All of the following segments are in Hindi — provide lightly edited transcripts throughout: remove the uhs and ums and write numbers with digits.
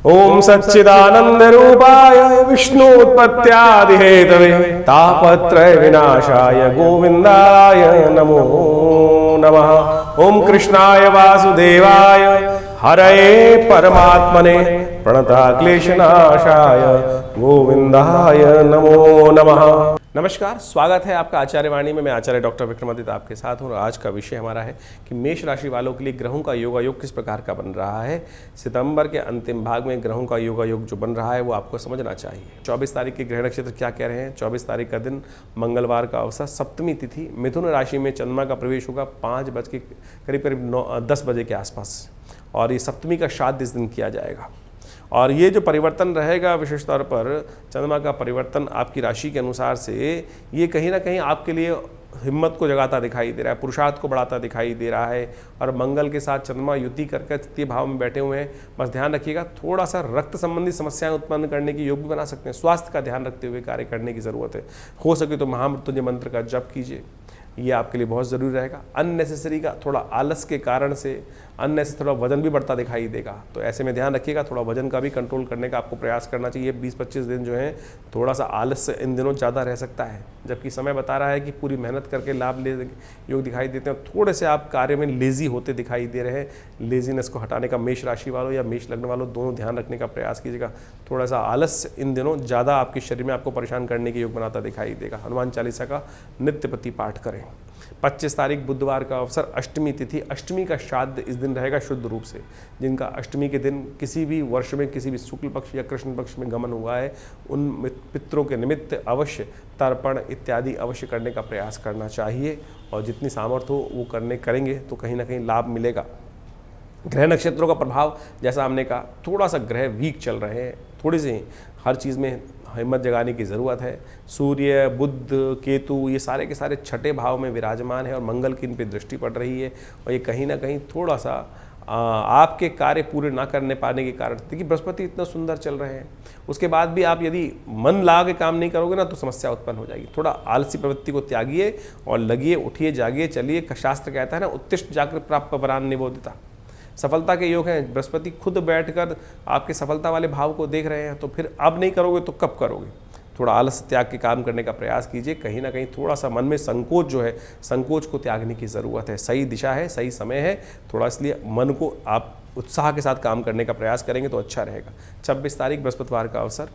ओम सच्चिदानंद रूपाय विष्णुत्पत्त्यादिहेतवे तापत्रय विनाशाय गोविंदाय नमो नमः। ओम कृष्णाय वासुदेवाय हरये परमात्मने प्रणतक्लेशनाशाय गोविंदाय नमो नमः। नमस्कार, स्वागत है आपका आचार्य वाणी में। मैं आचार्य डॉक्टर विक्रमादित्य आपके साथ हूँ और आज का विषय हमारा है कि मेष राशि वालों के लिए ग्रहों का योगायोग किस प्रकार का बन रहा है। सितंबर के अंतिम भाग में ग्रहों का योगायोग जो बन रहा है वो आपको समझना चाहिए। 24 तारीख के ग्रह नक्षत्र क्या कह रहे हैं। 24 तारीख का दिन मंगलवार का अवसर, सप्तमी तिथि, मिथुन राशि में चंद्रमा का प्रवेश होगा 5 बज के करीब 10 बजे के आसपास, और ये सप्तमी का श्राद्ध इस दिन किया जाएगा। और ये जो परिवर्तन रहेगा विशेष तौर पर चंद्रमा का परिवर्तन आपकी राशि के अनुसार से, ये कहीं ना कहीं आपके लिए हिम्मत को जगाता दिखाई दे रहा है, पुरुषार्थ को बढ़ाता दिखाई दे रहा है। और मंगल के साथ चंद्रमा युति करके तृतीय भाव में बैठे हुए हैं। बस ध्यान रखिएगा, थोड़ा सा रक्त संबंधी समस्याएं उत्पन्न करने की योग भी बना सकते हैं। स्वास्थ्य का ध्यान रखते हुए कार्य करने की ज़रूरत है। हो सके तो महामृत्युंजय मंत्र का जप कीजिए, ये आपके लिए बहुत ज़रूरी रहेगा। अननेसेसरी का थोड़ा आलस के कारण से अननेसेसरी थोड़ा वजन भी बढ़ता दिखाई देगा, तो ऐसे में ध्यान रखिएगा, थोड़ा वजन का भी कंट्रोल करने का आपको प्रयास करना चाहिए। 20-25 दिन जो है थोड़ा सा आलस इन दिनों ज़्यादा रह सकता है, जबकि समय बता रहा है कि पूरी मेहनत करके लाभ ले योग दिखाई देते हैं। थोड़े से आप कार्य में लेज़ी होते दिखाई दे रहे हैं। लेज़ीनेस को हटाने का मेष राशि वालों या मेष लग्न वालों दोनों ध्यान रखने का प्रयास कीजिएगा। थोड़ा सा आलस इन दिनों ज़्यादा आपके शरीर में आपको परेशान करने के योग बनाता दिखाई देगा। हनुमान चालीसा का नित्य प्रति पाठ करें। 25 तारीख बुधवार का अवसर, अष्टमी तिथि, अष्टमी का श्राद्ध इस दिन रहेगा शुद्ध रूप से। जिनका अष्टमी के दिन किसी भी वर्ष में किसी भी शुक्ल पक्ष या कृष्ण पक्ष में गमन हुआ है, उन पितरों के निमित्त अवश्य तर्पण इत्यादि अवश्य करने का प्रयास करना चाहिए। और जितनी सामर्थ्य हो वो करेंगे तो कहीं ना कहीं लाभ मिलेगा। ग्रह नक्षत्रों का प्रभाव, जैसा हमने कहा, थोड़ा सा ग्रह वीक चल रहे हैं, थोड़ी सी हर चीज़ में हिम्मत जगाने की ज़रूरत है। सूर्य, बुध, केतु ये सारे के सारे छठे भाव में विराजमान है और मंगल की इन पर दृष्टि पड़ रही है। और ये कहीं ना कहीं थोड़ा सा आपके कार्य पूरे ना करने पाने के कारण, देखिए बृहस्पति इतना सुंदर चल रहे हैं, उसके बाद भी आप यदि मन लगा के काम नहीं करोगे ना तो समस्या उत्पन्न हो जाएगी। थोड़ा आलसी प्रवृत्ति को त्यागिए और लगिए, उठिए, जागिए, चलिए। शास्त्र कहता है ना, उत्तिष्ठ जागृत प्राप्त वरान निबोधिता। सफलता के योग हैं। बृहस्पति खुद बैठकर आपके सफलता वाले भाव को देख रहे हैं, तो फिर अब नहीं करोगे तो कब करोगे। थोड़ा आलस त्याग के काम करने का प्रयास कीजिए। कहीं ना कहीं थोड़ा सा मन में संकोच जो है, संकोच को त्यागने की ज़रूरत है। सही दिशा है, सही समय है, थोड़ा इसलिए मन को आप उत्साह के साथ काम करने का प्रयास करेंगे तो अच्छा रहेगा। 26 तारीख बृहस्पतिवार का अवसर,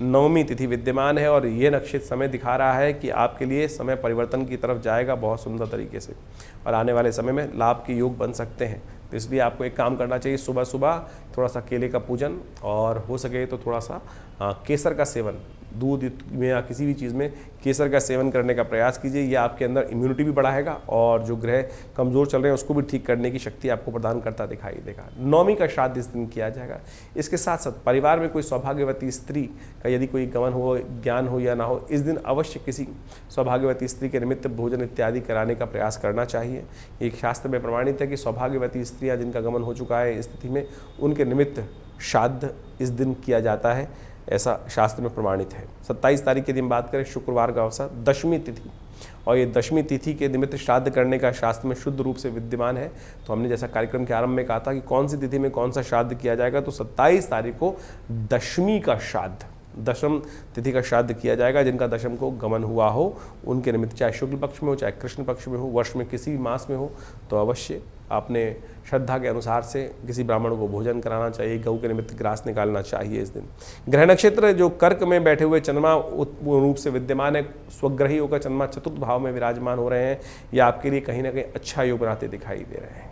नवमी तिथि विद्यमान है और ये नक्षत्र समय दिखा रहा है कि आपके लिए समय परिवर्तन की तरफ जाएगा बहुत सुंदर तरीके से, और आने वाले समय में लाभ के योग बन सकते हैं। तो इसलिए आपको एक काम करना चाहिए, सुबह सुबह थोड़ा सा केले का पूजन, और हो सके तो थोड़ा सा केसर का सेवन, दूध में या किसी भी चीज़ में केसर का सेवन करने का प्रयास कीजिए। ये आपके अंदर इम्यूनिटी भी बढ़ाएगा और जो ग्रह कमज़ोर चल रहे हैं उसको भी ठीक करने की शक्ति आपको प्रदान करता दिखाई देगा। नवमी का श्राद्ध इस दिन किया जाएगा। इसके साथ साथ परिवार में कोई सौभाग्यवती स्त्री का यदि कोई गमन हो, ज्ञान हो या ना हो, इस दिन अवश्य किसी सौभाग्यवती स्त्री के निमित्त भोजन इत्यादि कराने का प्रयास करना चाहिए। एक शास्त्र में प्रमाणित है कि सौभाग्यवती स्त्रियाँ जिनका गमन हो चुका है इस स्थिति में, उनके निमित्त श्राद्ध इस दिन किया जाता है, ऐसा शास्त्र में प्रमाणित है। 27 तारीख के दिन बात करें, शुक्रवार का अवसर, दशमी तिथि, और ये दशमी तिथि के निमित्त श्राद्ध करने का शास्त्र में शुद्ध रूप से विद्यमान है। तो हमने जैसा कार्यक्रम के आरंभ में कहा था कि कौन सी तिथि में कौन सा श्राद्ध किया जाएगा, तो 27 तारीख को दशमी का श्राद्ध, दशम तिथि का श्राद्ध किया जाएगा। जिनका दशम को गमन हुआ हो उनके निमित्त, चाहे शुक्ल पक्ष में हो चाहे कृष्ण पक्ष में हो, वर्ष में किसी भी मास में हो, तो अवश्य आपने श्रद्धा के अनुसार से किसी ब्राह्मण को भोजन कराना चाहिए। गऊ के निमित्त ग्रास निकालना चाहिए इस दिन। ग्रह नक्षत्र जो कर्क में बैठे हुए चंद्रमा रूप से विद्यमान है, स्वग्रही होकर चंद्रमा चतुर्थ भाव में विराजमान हो रहे हैं, ये आपके लिए कहीं ना कहीं अच्छा योग बनाते दिखाई दे रहे हैं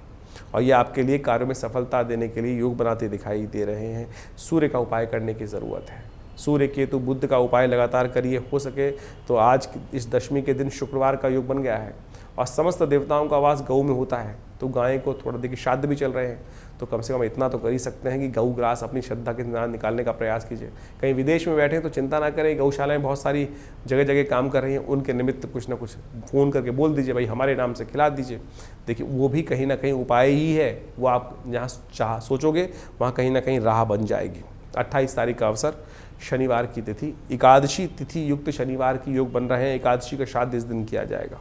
और ये आपके लिए कार्यों में सफलता देने के लिए योग बनाते दिखाई दे रहे हैं। सूर्य का उपाय करने की ज़रूरत है। सूर्य, केतु, बुध का उपाय लगातार करिए। हो सके तो आज इस दशमी के दिन शुक्रवार का योग बन गया है और समस्त देवताओं का वास गऊ में होता है, तो गाय को थोड़ा, देखिए श्राद्ध भी चल रहे हैं, तो कम से कम इतना तो कर ही सकते हैं कि गऊ ग्रास अपनी श्रद्धा के साथ निकालने का प्रयास कीजिए। कहीं विदेश में बैठे हैं तो चिंता ना करें, गौशालाएं बहुत सारी जगह जगह काम कर रही हैं, उनके निमित्त कुछ ना कुछ फ़ोन करके बोल दीजिए, भाई हमारे नाम से खिला दीजिए। देखिए वो भी कहीं ना कहीं उपाय ही है, वो आप जहाँ सोचोगे वहाँ कहीं ना कहीं राह बन जाएगी। 28 तारीख का अवसर, शनिवार की तिथि, एकादशी तिथि युक्त शनिवार की योग बन रहे हैं। एकादशी का श्राद्ध इस दिन किया जाएगा।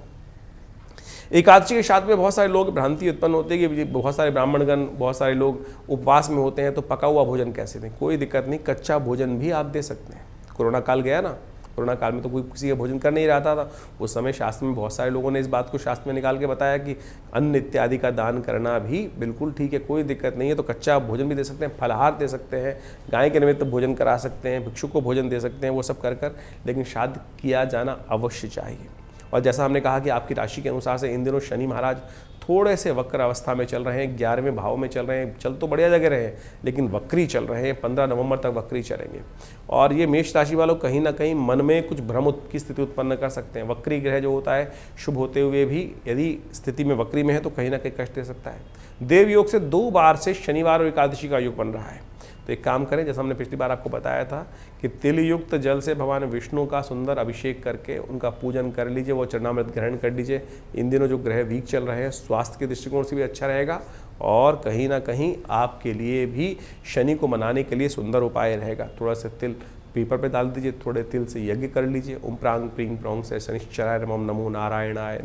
एकादशी के श्राद्ध में बहुत सारे लोग भ्रांति उत्पन्न होती है कि बहुत सारे ब्राह्मणगण, बहुत सारे लोग उपवास में होते हैं तो पका हुआ भोजन कैसे दें। कोई दिक्कत नहीं, कच्चा भोजन भी आप दे सकते हैं। कोरोना काल गया ना, कोरोना काल में तो कोई किसी का भोजन कर नहीं रहा था। उस समय शास्त्र में बहुत सारे लोगों ने इस बात को शास्त्र में निकाल के बताया कि अन्न इत्यादि का दान करना भी बिल्कुल ठीक है, कोई दिक्कत नहीं है। तो कच्चा भोजन भी दे सकते हैं, फलाहार दे सकते हैं, गाय के निमित्त भोजन करा सकते हैं, भिक्षुक को भोजन दे सकते हैं, वो सब कर लेकिन श्राद्ध किया जाना अवश्य चाहिए। और जैसा हमने कहा कि आपकी राशि के अनुसार से इन दिनों शनि महाराज थोड़े से वक्र अवस्था में चल रहे हैं, 11वें भाव में चल रहे हैं। चल तो बढ़िया जगह रहे हैं लेकिन वक्री चल रहे हैं, 15 नवंबर तक वक्री चलेंगे। और ये मेष राशि वालों कहीं ना कहीं मन में कुछ भ्रम की स्थिति उत्पन्न कर सकते हैं। वक्री ग्रह जो होता है शुभ होते हुए भी यदि स्थिति में वक्री में है तो कहीं ना कहीं कष्ट दे सकता है। देव योग से 2 बार से शनिवार और एकादशी का योग बन रहा है। तो एक काम करें, जैसा हमने पिछली बार आपको बताया था कि तिल युक्त जल से भगवान विष्णु का सुंदर अभिषेक करके उनका पूजन कर लीजिए, वो चरणामृत ग्रहण कर लीजिए। इन दिनों जो ग्रह वीक चल रहे हैं स्वास्थ्य के दृष्टिकोण से भी अच्छा रहेगा और कहीं ना कहीं आपके लिए भी शनि को मनाने के लिए सुंदर उपाय रहेगा। थोड़ा सा तिल पेपर पे डाल दीजिए, थोड़े तिल से यज्ञ कर लीजिए। ओम प्रांग प्रींग प्रोंग से शनिश्चराय नमः नमो नारायणाय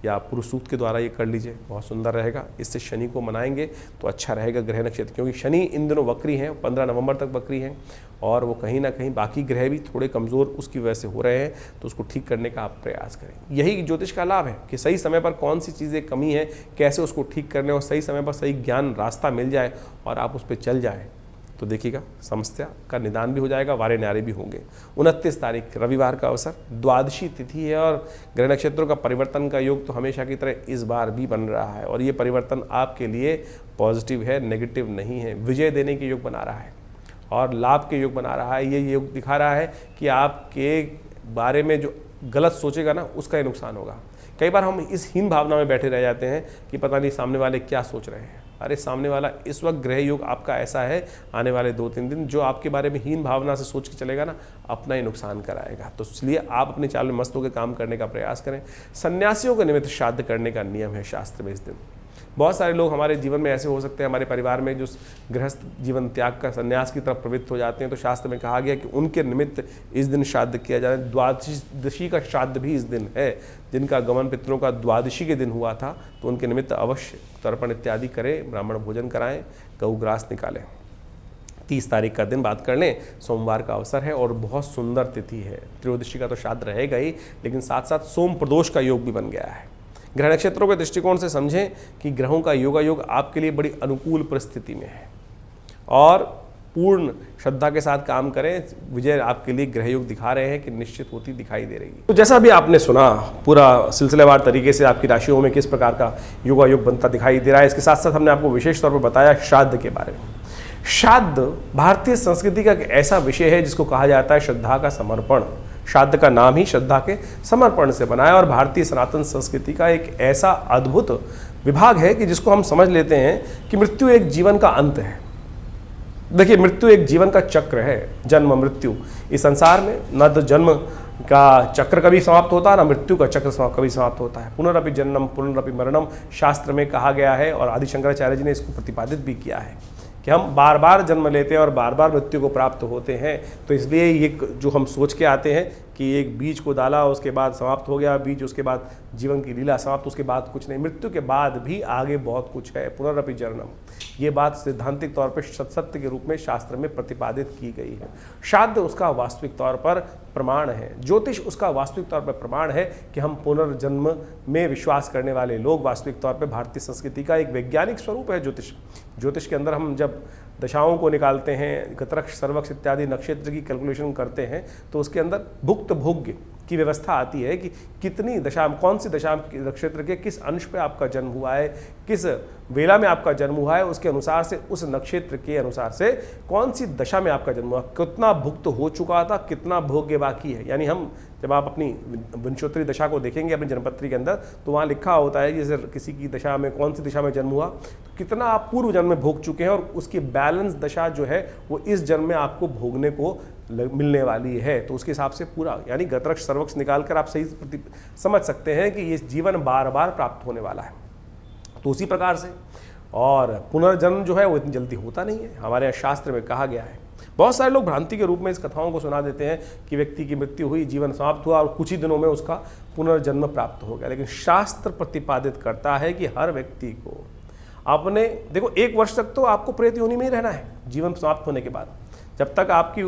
या पुरुष सूक्त के द्वारा ये कर लीजिए, बहुत सुंदर रहेगा। इससे शनि को मनाएंगे तो अच्छा रहेगा ग्रह नक्षत्र, क्योंकि शनि इन दिनों वक्री हैं, 15 नवंबर तक वक्री हैं और वो कहीं ना कहीं बाकी ग्रह भी थोड़े कमज़ोर उसकी वजह से हो रहे हैं। तो उसको ठीक करने का आप प्रयास करें। यही ज्योतिष का लाभ है कि सही समय पर कौन सी चीज़ें कमी है, कैसे उसको ठीक करने और सही समय पर सही ज्ञान रास्ता मिल जाए और आप उस पर चल जाएँ तो देखिएगा समस्या का निदान भी हो जाएगा, वारे न्यारे भी होंगे। 29 तारीख रविवार का अवसर, द्वादशी तिथि है और ग्रह नक्षत्रों का परिवर्तन का योग तो हमेशा की तरह इस बार भी बन रहा है और ये परिवर्तन आपके लिए पॉजिटिव है, नेगेटिव नहीं है। विजय देने के योग बना रहा है और लाभ के योग बना रहा है। ये योग दिखा रहा है कि आपके बारे में जो गलत सोचेगा ना उसका ही नुकसान होगा। कई बार हम इस हीन भावना में बैठे रह जाते हैं कि पता नहीं सामने वाले क्या सोच रहे हैं। अरे सामने वाला इस वक्त ग्रह योग आपका ऐसा है, आने वाले 2-3 दिन जो आपके बारे में हीन भावना से सोच के चलेगा ना अपना ही नुकसान कराएगा। तो इसलिए आप अपने चाल में मस्त होकर काम करने का प्रयास करें। सन्यासियों के निमित्त श्राद्ध करने का नियम है शास्त्र में इस दिन। बहुत सारे लोग हमारे जीवन में ऐसे हो सकते हैं, हमारे परिवार में जो गृहस्थ जीवन त्याग का संन्यास की तरफ प्रवृत्त हो जाते हैं, तो शास्त्र में कहा गया कि उनके निमित्त इस दिन श्राद्ध किया जाए। द्वादशी का श्राद्ध भी इस दिन है। जिनका गमन पितरों का द्वादशी के दिन हुआ था तो उनके निमित्त अवश्य तर्पण इत्यादि करें, ब्राह्मण भोजन कराएं, गौग्रास निकालें। 30 तारीख का दिन बात कर लें, सोमवार का अवसर है और बहुत सुंदर तिथि है। त्रयोदशी का तो श्राद्ध रहेगा ही, लेकिन साथ साथ सोम प्रदोष का योग भी बन गया है। ग्रह नक्षत्रों के दृष्टिकोण से समझें कि ग्रहों का योगायोग आपके लिए बड़ी अनुकूल परिस्थिति में है और पूर्ण श्रद्धा के साथ काम करें। विजय आपके लिए ग्रह योग दिखा रहे हैं कि निश्चित होती दिखाई दे रही है। तो जैसा भी आपने सुना, पूरा सिलसिलेवार तरीके से आपकी राशियों में किस प्रकार का योगायोग बनता दिखाई दे रहा है। इसके साथ साथ हमने आपको विशेष तौर पर बताया श्राद्ध के बारे में। श्राद्ध भारतीय संस्कृति का एक ऐसा विषय है जिसको कहा जाता है श्रद्धा का समर्पण। श्राद्ध का नाम ही श्रद्धा के समर्पण से बना है और भारतीय सनातन संस्कृति का एक ऐसा अद्भुत विभाग है कि जिसको हम समझ लेते हैं कि मृत्यु एक जीवन का अंत है। देखिए, मृत्यु एक जीवन का चक्र है, जन्म मृत्यु। इस संसार में न तो जन्म का चक्र कभी समाप्त होता है, ना मृत्यु का चक्र कभी समाप्त होता है। पुनरअपि जन्मम पुनरअपि मरणम शास्त्र में कहा गया है और आदि शंकराचार्य जी ने इसको प्रतिपादित भी किया है कि हम बार बार जन्म लेते हैं और बार बार मृत्यु को प्राप्त होते हैं। तो इसलिए ये जो हम सोच के आते हैं कि एक बीज को डाला उसके बाद समाप्त हो गया बीज, उसके बाद जीवन की लीला समाप्त, उसके बाद कुछ नहीं, मृत्यु के बाद भी आगे बहुत कुछ है। पुनरअपि जन्मम, ये बात सैद्धांतिक तौर पर सत्य के रूप में शास्त्र में प्रतिपादित की गई है। श्राद्ध उसका वास्तविक तौर पर प्रमाण है, ज्योतिष उसका वास्तविक तौर पर प्रमाण है कि हम पुनर्जन्म में विश्वास करने वाले लोग वास्तविक तौर पर भारतीय संस्कृति का एक वैज्ञानिक स्वरूप है ज्योतिष। ज्योतिष के अंदर हम जब दशाओं को निकालते हैं, गतरक्ष सर्वक्ष इत्यादि नक्षत्र की कैलकुलेशन करते हैं तो उसके अंदर भुक्त भोग्य की व्यवस्था आती है कि कितनी दशा, कौन सी दशा नक्षत्र के किस अंश पे आपका जन्म हुआ है, किस वेला में आपका जन्म हुआ है, उसके अनुसार से उस नक्षत्र के अनुसार से कौन सी दशा में आपका जन्म हुआ, कितना भुक्त हो चुका था, कितना भोग्य बाकी है। यानी हम जब आप अपनी विंशोत्तरी दशा को देखेंगे अपनी जन्मपत्री के अंदर तो वहाँ लिखा होता है जैसे किसी की दशा में कौन सी दिशा में जन्म हुआ, तो कितना आप पूर्व जन्म में भोग चुके हैं और उसकी बैलेंस दशा जो है वो इस जन्म में आपको भोगने को मिलने वाली है। तो उसके हिसाब से पूरा यानी गतरक्ष सर्वक्ष निकाल कर आप सही समझ सकते हैं कि ये जीवन बार बार प्राप्त होने वाला है। तो उसी प्रकार से और पुनर्जन्म जो है वो इतनी जल्दी होता नहीं है। हमारे यहाँ शास्त्र में कहा गया है बहुत सारे लोग भ्रांति के रूप में इस कथाओं को सुना देते हैं कि व्यक्ति की मृत्यु हुई, जीवन समाप्त हुआ और कुछ ही दिनों में उसका पुनर्जन्म प्राप्त हो गया। लेकिन शास्त्र प्रतिपादित करता है कि हर व्यक्ति को आपने देखो 1 वर्ष तक तो आपको प्रेत योनि में ही रहना है जीवन समाप्त होने के बाद। जब तक आपकी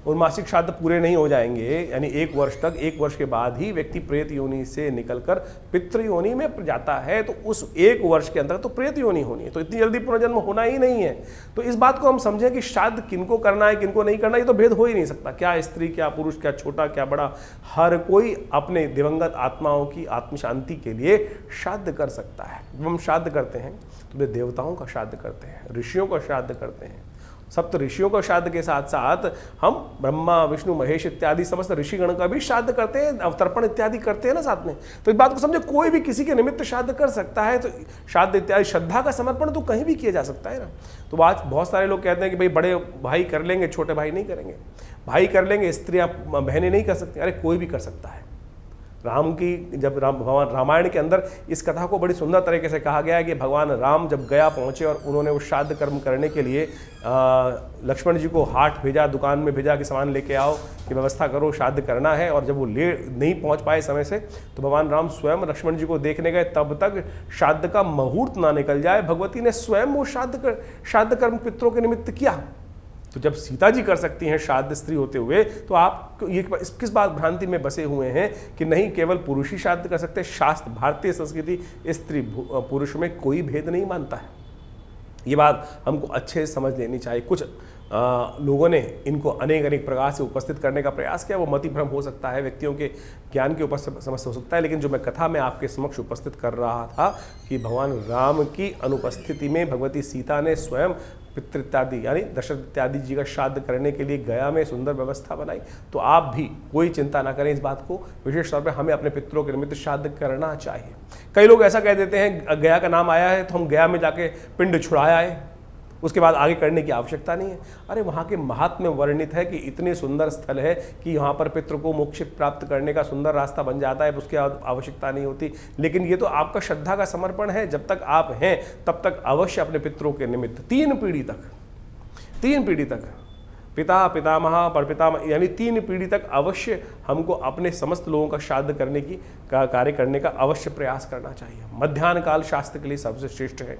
उन्मासिक श्राद्ध पूरे नहीं हो जाएंगे, यानी 1 वर्ष तक, 1 वर्ष के बाद ही व्यक्ति प्रेत योनि से निकलकर पितृ योनि में जाता है। तो उस 1 वर्ष के अंदर तो प्रेत योनि होनी है, तो इतनी जल्दी पुनर्जन्म होना ही नहीं है। तो इस बात को हम समझें कि श्राद्ध किनको करना है किनको नहीं करना, ये तो भेद हो ही नहीं सकता। क्या स्त्री, क्या पुरुष, क्या छोटा, क्या बड़ा, हर कोई अपने दिवंगत आत्माओं की आत्म शांति के लिए श्राद्ध कर सकता है। जब हम श्राद्ध करते हैं तो वे देवताओं का श्राद्ध करते हैं, ऋषियों का श्राद्ध करते हैं। सप्त ऋषियों का श्राद्ध के साथ साथ हम ब्रह्मा, विष्णु, महेश इत्यादि समस्त ऋषिगण का भी श्राद्ध करते हैं, अवतर्पण इत्यादि करते हैं ना साथ में। तो इस बात को समझे, कोई भी किसी के निमित्त श्राद्ध कर सकता है। तो श्राद्ध इत्यादि श्रद्धा का समर्पण तो कहीं भी किया जा सकता है ना। तो आज बहुत सारे लोग कहते हैं कि भाई बड़े भाई कर लेंगे, छोटे भाई नहीं करेंगे। भाई कर लेंगे, स्त्रियां बहनें नहीं कर सकती। अरे कोई भी कर सकता है। राम की जब भगवान रामायण के अंदर इस कथा को बड़ी सुंदर तरीके से कहा गया है कि भगवान राम जब गया पहुँचे और उन्होंने वो श्राद्ध कर्म करने के लिए लक्ष्मण जी को हाट भेजा, दुकान में भेजा कि सामान लेके आओ, कि व्यवस्था करो, श्राद्ध करना है। और जब वो नहीं पहुँच पाए समय से, तो भगवान राम स्वयं लक्ष्मण जी को देखने गए। तब तक श्राद्ध का मुहूर्त ना निकल जाए, भगवती ने स्वयं वो श्राद्ध कर्म पितरों के निमित्त किया। तो जब सीता जी कर सकती हैं श्राद्ध स्त्री होते हुए, तो आप ये किस बात भ्रांति में बसे हुए हैं कि नहीं केवल पुरुष ही श्राद्ध कर सकते। शास्त्र, भारतीय संस्कृति स्त्री पुरुष में कोई भेद नहीं मानता है। ये बात हमको अच्छे से समझ लेनी चाहिए। कुछ लोगों ने इनको अनेक प्रकार से उपस्थित करने का प्रयास किया। वो मति भ्रम हो सकता है, व्यक्तियों के ज्ञान के ऊपर समस्या हो सकता है। लेकिन जो मैं कथा में आपके समक्ष उपस्थित कर रहा था कि भगवान राम की अनुपस्थिति में भगवती सीता ने स्वयं पितृ इत्यादि यानी दशरथ इत्यादि जी का श्राद्ध करने के लिए गया में सुंदर व्यवस्था बनाई। तो आप भी कोई चिंता ना करें इस बात को। विशेष तौर पे हमें अपने पितरों के निमित्त श्राद्ध करना चाहिए। कई लोग ऐसा कह देते हैं गया का नाम आया है तो हम गया में जाके पिंड छुड़ाया है, उसके बाद आगे करने की आवश्यकता नहीं है। अरे वहाँ के महात्म्य वर्णित है कि इतने सुंदर स्थल है कि यहाँ पर पितृ को मोक्ष प्राप्त करने का सुंदर रास्ता बन जाता है, उसकी आवश्यकता नहीं होती। लेकिन ये तो आपका श्रद्धा का समर्पण है। जब तक आप हैं तब तक अवश्य अपने पितरों के निमित्त 3 पीढ़ी तक पिता, पितामह, परपितामह यानी 3 पीढ़ी तक अवश्य हमको अपने समस्त लोगों का श्राद्ध करने की कार्य करने का अवश्य प्रयास करना चाहिए। मध्याह्न काल शास्त्र के लिए सबसे श्रेष्ठ है।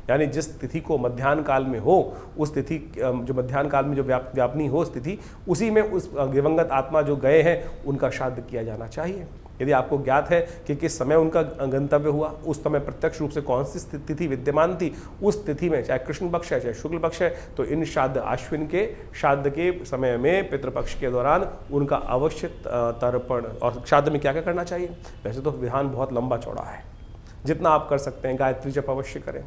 यानी जिस तिथि को मध्याह्न काल में हो, उस तिथि जो मध्याह्न काल में जो व्यापनी हो उस तिथि, उसी में उस दिवंगत आत्मा जो गए हैं उनका श्राद्ध किया जाना चाहिए। यदि आपको ज्ञात है कि किस समय उनका गंतव्य हुआ, उस समय प्रत्यक्ष रूप से कौन सी तिथि विद्यमान थी, उस तिथि में चाहे कृष्ण पक्ष है चाहे शुक्ल पक्ष है, तो इन श्राद्ध आश्विन के श्राद्ध के समय में पितृपक्ष के दौरान उनका अवश्य तर्पण। और श्राद्ध में क्या क्या करना चाहिए? वैसे तो विधान बहुत लंबा चौड़ा है, जितना आप कर सकते हैं। गायत्री जप अवश्य करें,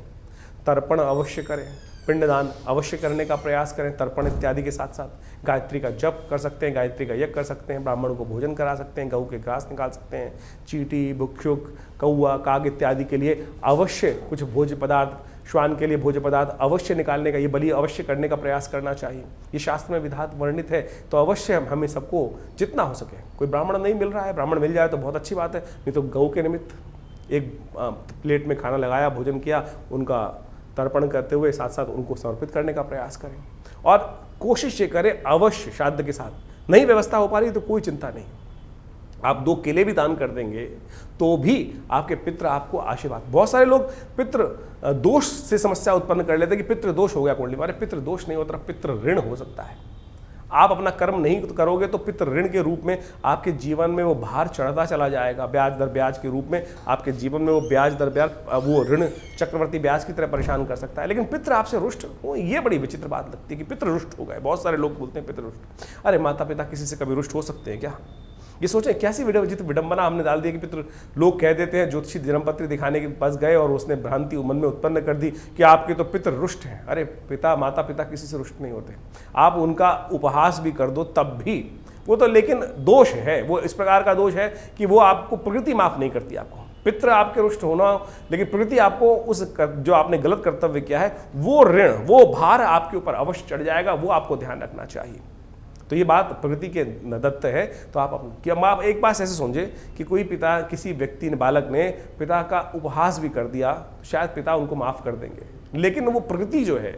तर्पण अवश्य करें, पिंडदान अवश्य करने का प्रयास करें। तर्पण इत्यादि के साथ साथ गायत्री का जप कर सकते हैं, गायत्री का यज्ञ कर सकते हैं, ब्राह्मणों को भोजन करा सकते हैं, गऊ के घास निकाल सकते हैं, चींटी, भुक्षुक, कौआ, काग इत्यादि के लिए अवश्य कुछ भोज्य पदार्थ, श्वान के लिए भोज्य पदार्थ अवश्य निकालने का, ये बलि अवश्य करने का प्रयास करना चाहिए। ये शास्त्र में विधात वर्णित है। तो अवश्य हमें सबको जितना हो सके, कोई ब्राह्मण नहीं मिल रहा है, ब्राह्मण मिल जाए तो बहुत अच्छी बात है, नहीं तो गऊ के निमित्त एक प्लेट में खाना लगाया, भोजन किया, उनका तर्पण करते हुए साथ साथ उनको समर्पित करने का प्रयास करें। और कोशिश ये करें अवश्य श्राद्ध के साथ। नहीं व्यवस्था हो पा रही तो कोई चिंता नहीं, आप 2 केले भी दान कर देंगे तो भी आपके पितृ आपको आशीर्वाद। बहुत सारे लोग पितृ दोष से समस्या उत्पन्न कर लेते हैं कि पितृ दोष हो गया कुंडली में। अरे पितृ दोष नहीं होता, पितृ ऋण हो सकता है। आप अपना कर्म नहीं करोगे तो पितृ ऋण के रूप में आपके जीवन में वो भार चढ़ता चला जाएगा। ब्याज दर ब्याज के रूप में आपके जीवन में वो ब्याज दर ब्याज, वो ऋण चक्रवर्ती ब्याज की तरह परेशान कर सकता है। लेकिन पितृ आपसे रुष्ट हो, ये बड़ी विचित्र बात लगती है कि पितृ रुष्ट हो गए। बहुत सारे लोग बोलते हैं पितृ रुष्ट। अरे माता पिता किसी से कभी रुष्ट हो सकते हैं क्या? ये सोचें कैसी विडंबना हमने डाल दी कि पितृ, लोग कह देते हैं ज्योतिषी जन्मपत्री दिखाने के पास गए और उसने भ्रांति मन में उत्पन्न कर दी कि आपके तो पितृ रुष्ट हैं। अरे माता पिता किसी से रुष्ट नहीं होते। आप उनका उपहास भी कर दो तब भी वो तो, लेकिन दोष है, वो इस प्रकार का दोष है कि वो आपको प्रकृति माफ नहीं करती। आपको पितृ आपके रुष्ट होना, लेकिन प्रकृति आपको उस जो आपने गलत कर्तव्य किया है वो ऋण, वो भार आपके ऊपर अवश्य चढ़ जाएगा। वो आपको ध्यान रखना चाहिए। तो ये बात प्रकृति के दत्त है। तो आप एक बात ऐसे समझे कि कोई पिता, किसी व्यक्ति ने, बालक ने पिता का उपहास भी कर दिया, शायद पिता उनको माफ़ कर देंगे, लेकिन वो प्रकृति जो है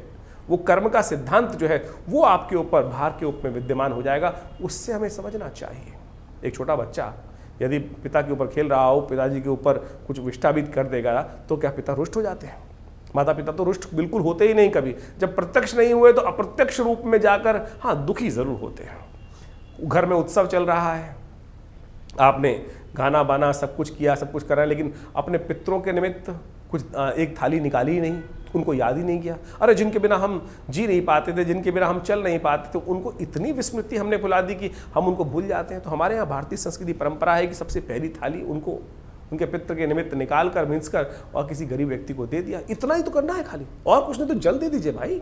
वो कर्म का सिद्धांत जो है वो आपके ऊपर भार के रूप में विद्यमान हो जाएगा। उससे हमें समझना चाहिए। एक छोटा बच्चा यदि पिता के ऊपर खेल रहा हो, पिताजी के ऊपर कुछ विष्टाबित कर देगा तो क्या पिता रुष्ट हो जाते हैं? माता पिता तो रुष्ट बिल्कुल होते ही नहीं कभी। जब प्रत्यक्ष नहीं हुए तो अप्रत्यक्ष रूप में जाकर हाँ दुखी जरूर होते हैं। घर में उत्सव चल रहा है, आपने गाना बाना सब कुछ किया, सब कुछ करा, लेकिन अपने पितरों के निमित्त कुछ एक थाली निकाली ही नहीं, उनको याद ही नहीं किया। अरे जिनके बिना हम जी नहीं पाते थे, जिनके बिना हम चल नहीं पाते थे, उनको इतनी विस्मृति हमने भुला दी कि हम उनको भूल जाते हैं। तो हमारे यहाँ भारतीय संस्कृति परंपरा है कि सबसे पहली थाली उनको उनके पितृ के निमित्त निकाल कर मिंस कर और किसी गरीब व्यक्ति को दे दिया। इतना ही तो करना है खाली, और कुछ नहीं तो जल दे दीजिए भाई।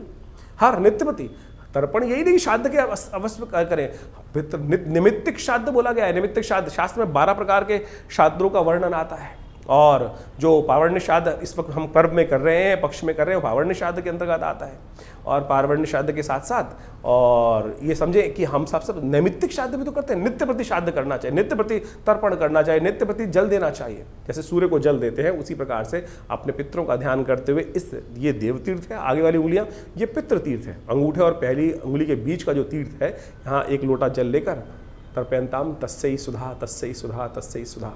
हर नित्यपति तर्पण यही नहीं श्राद्ध के अवश्य करें, पितृ निमित्तिक श्राद्ध बोला गया है। निमित्तिक श्राद्ध शास्त्र में 12 प्रकार के श्राद्धों का वर्णन आता है, और जो पावर्ण्य श्राद्ध इस वक्त हम पर्व में कर रहे हैं, पक्ष में कर रहे हैं, पावर्ण्य श्राद्ध के अंतर्गत आता है। और पावर्ण्य श्राद्ध के साथ साथ और ये समझे कि हम सब नैमित्तिक श्राद्ध भी तो करते हैं। नित्य प्रति श्राद्ध करना चाहिए, नित्य प्रति तर्पण करना चाहिए, नित्य प्रति जल देना चाहिए। जैसे सूर्य को जल देते हैं उसी प्रकार से अपने पितरों का ध्यान करते हुए ये देव तीर्थ है, आगे वाली उंगलियां ये पितृ तीर्थ है। अंगूठे और पहली उंगली के बीच का जो तीर्थ है, यहाँ एक लोटा जल लेकर तर्पयन्ताम तस्यै सुधा तस्यै सुधा तस्यै सुधा।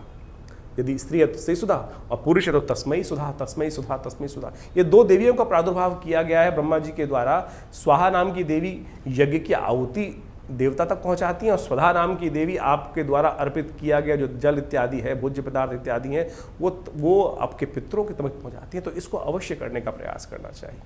यदि स्त्री है तो तस्मै सुधा और पुरुष है तो तस्मै सुधा तस्मै सुधा तस्मै सुधा। ये 2 देवियों का प्रादुर्भाव किया गया है ब्रह्मा जी के द्वारा। स्वाहा नाम की देवी यज्ञ की आहुति देवता तक पहुंचाती हैं, और स्वधा नाम की देवी आपके द्वारा अर्पित किया गया जो जल इत्यादि है, भोज्य पदार्थ इत्यादि हैं, वो आपके पितरों के तक पहुंचाती हैं। तो इसको अवश्य करने का प्रयास करना चाहिए।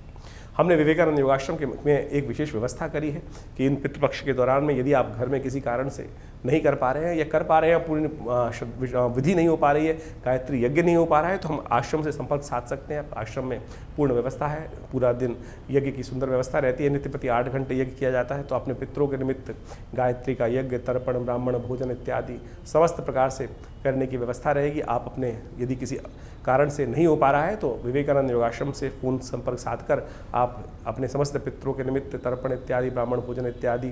हमने विवेकानंद योगाश्रम के में एक विशेष व्यवस्था करी है कि इन पितृपक्ष के दौरान में यदि आप घर में किसी कारण से नहीं कर पा रहे हैं या कर पा रहे हैं, पूर्ण विधि नहीं हो पा रही है, गायत्री यज्ञ नहीं हो पा रहा है, तो हम आश्रम से संपर्क साध सकते हैं। आश्रम में पूर्ण व्यवस्था है, पूरा दिन यज्ञ की सुंदर व्यवस्था रहती है। नित्य प्रति 8 घंटे यज्ञ किया जाता है। तो अपने पितरों के निमित्त गायत्री का यज्ञ, तर्पण, ब्राह्मण भोजन इत्यादि समस्त प्रकार से करने की व्यवस्था रहेगी। आप अपने यदि किसी कारण से नहीं हो पा रहा है तो विवेकानंद योगाश्रम से फोन संपर्क साधकर आप अपने समस्त पितरों के निमित्त तर्पण इत्यादि, ब्राह्मण भोजन इत्यादि,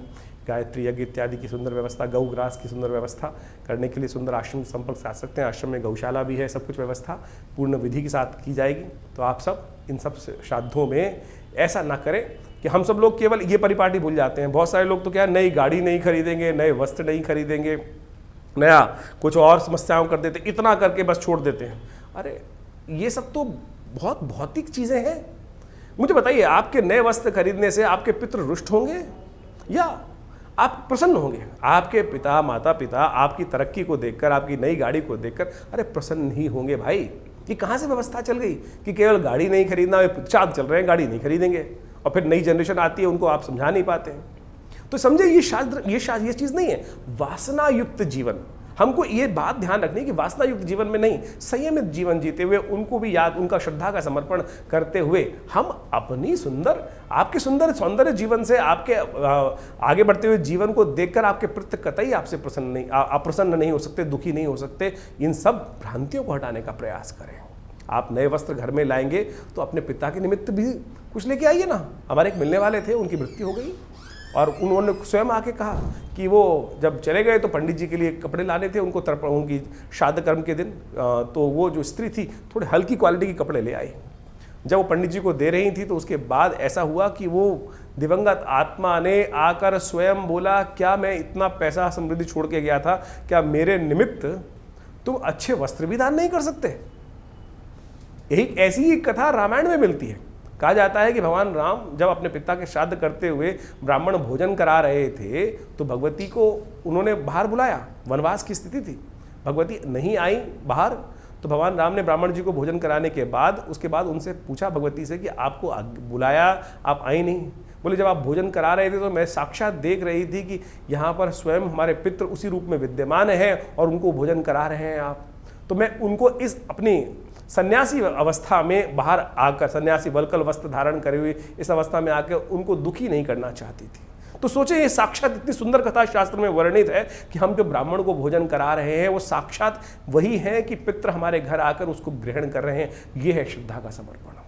गायत्री यज्ञ इत्यादि की सुंदर व्यवस्था, गौ ग्रास की सुंदर व्यवस्था करने के लिए सुंदर आश्रम से संपर्क साध सकते हैं। आश्रम में गौशाला भी है, सब कुछ व्यवस्था पूर्ण विधि के साथ की जाएगी। तो आप सब इन सब श्राद्धों में ऐसा ना करें कि हम सब लोग केवल ये परिपाटी भूल जाते हैं। बहुत सारे लोग तो क्या नई गाड़ी नहीं खरीदेंगे, नए वस्त्र नहीं खरीदेंगे, नया कुछ और समस्याओं कर देते, इतना करके बस छोड़ देते हैं। अरे ये सब तो बहुत भौतिक चीज़ें हैं। मुझे बताइए, आपके नए वस्त्र खरीदने से आपके पितृ रुष्ट होंगे या आप प्रसन्न होंगे? आपके पिता माता पिता आपकी तरक्की को देखकर, आपकी नई गाड़ी को देखकर अरे प्रसन्न नहीं होंगे भाई। ये कहाँ से व्यवस्था चल गई कि केवल गाड़ी नहीं खरीदना, चाँद चल रहे हैं गाड़ी नहीं खरीदेंगे, और फिर नई जनरेशन आती है उनको आप समझा नहीं पाते हैं। तो समझे ये चीज़ नहीं है। वासना युक्त जीवन, हमको ये बात ध्यान रखनी कि वासना युक्त जीवन में नहीं, संयमित जीवन जीते हुए उनको भी याद, उनका श्रद्धा का समर्पण करते हुए हम अपनी आपके सुंदर सौंदर्य जीवन से, आपके आगे बढ़ते हुए जीवन को देखकर आपके प्रति कतई आपसे अप्रसन्न नहीं हो सकते, दुखी नहीं हो सकते। इन सब भ्रांतियों को हटाने का प्रयास करें। आप नए वस्त्र घर में लाएंगे तो अपने पिता के निमित्त भी कुछ लेके आइए ना। हमारे एक मिलने वाले थे, उनकी मृत्यु हो गई और उन्होंने स्वयं आके कहा कि वो जब चले गए तो पंडित जी के लिए कपड़े लाने थे उनको, उनकी श्राद्ध कर्म के दिन। तो वो जो स्त्री थी थोड़े हल्की क्वालिटी के कपड़े ले आई। जब वो पंडित जी को दे रही थी तो उसके बाद ऐसा हुआ कि वो दिवंगत आत्मा ने आकर स्वयं बोला, क्या मैं इतना पैसा समृद्धि छोड़ के गया था, क्या मेरे निमित्त तुम अच्छे वस्त्र भी दान नहीं कर सकते? यही ऐसी ही कथा रामायण में मिलती है। कहा जाता है कि भगवान राम जब अपने पिता के श्राद्ध करते हुए ब्राह्मण भोजन करा रहे थे तो भगवती को उन्होंने बाहर बुलाया। वनवास की स्थिति थी, भगवती नहीं आई बाहर, तो भगवान राम ने ब्राह्मण जी को भोजन कराने के बाद उसके बाद उनसे पूछा भगवती से कि आपको बुलाया, आप आई नहीं। बोले जब आप भोजन करा रहे थे तो मैं साक्षात देख रही थी कि यहाँ पर स्वयं हमारे पितृ उसी रूप में विद्यमान हैं और उनको भोजन करा रहे हैं आप। तो मैं उनको इस अपनी सन्यासी अवस्था में बाहर आकर, सन्यासी वल्कल वस्त्र धारण करे हुए इस अवस्था में आकर उनको दुखी नहीं करना चाहती थी। तो सोचे ये साक्षात इतनी सुंदर कथा शास्त्र में वर्णित है कि हम जो ब्राह्मण को भोजन करा रहे हैं वो साक्षात वही है कि पितृ हमारे घर आकर उसको ग्रहण कर रहे हैं। ये है श्रद्धा का समर्पण।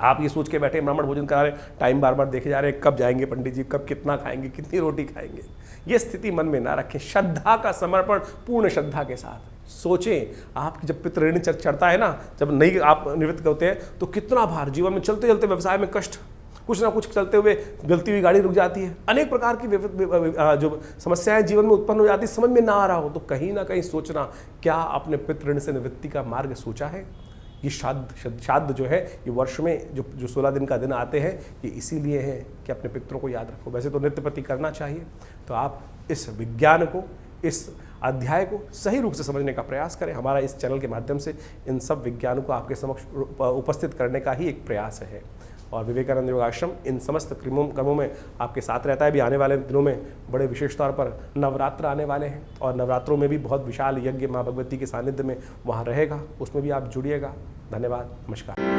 आप ये सोच के बैठे ब्राह्मण भोजन करा रहे, टाइम बार बार देखे जा रहे हैं, कब जाएंगे पंडित जी, कब कितना खाएंगे, कितनी रोटी खाएंगे। ये स्थिति मन में ना रखें। श्रद्धा का समर्पण पूर्ण श्रद्धा के साथ सोचें। आपकी जब पितृ ऋण चढ़ता है ना, जब नहीं आप निवृत्त होते हैं तो कितना भार, जीवन में चलते चलते व्यवसाय में कष्ट, कुछ ना कुछ चलते हुए गलती हुई गाड़ी रुक जाती है, अनेक प्रकार की जो समस्याएं जीवन में उत्पन्न हो जाती है, समझ में ना आ रहा हो तो कहीं ना कहीं सोचना, क्या आपने पितृ ऋण से निवृत्ति का मार्ग सोचा है? ये श्राद्ध जो है, ये वर्ष में जो 16 दिन का दिन आते हैं, ये इसीलिए है कि अपने पितरों को याद रखो। वैसे तो नित्य प्रति करना चाहिए, तो आप इस विज्ञान को, इस अध्याय को सही रूप से समझने का प्रयास करें। हमारा इस चैनल के माध्यम से इन सब विज्ञानों को आपके समक्ष उपस्थित करने का ही एक प्रयास है। और विवेकानंद योगाश्रम इन समस्त कर्मों में आपके साथ रहता है। भी आने वाले दिनों में बड़े विशेष तौर पर नवरात्र आने वाले हैं, और नवरात्रों में भी बहुत विशाल यज्ञ माँ भगवती के सानिध्य में वहाँ रहेगा, उसमें भी आप जुड़िएगा। धन्यवाद, नमस्कार।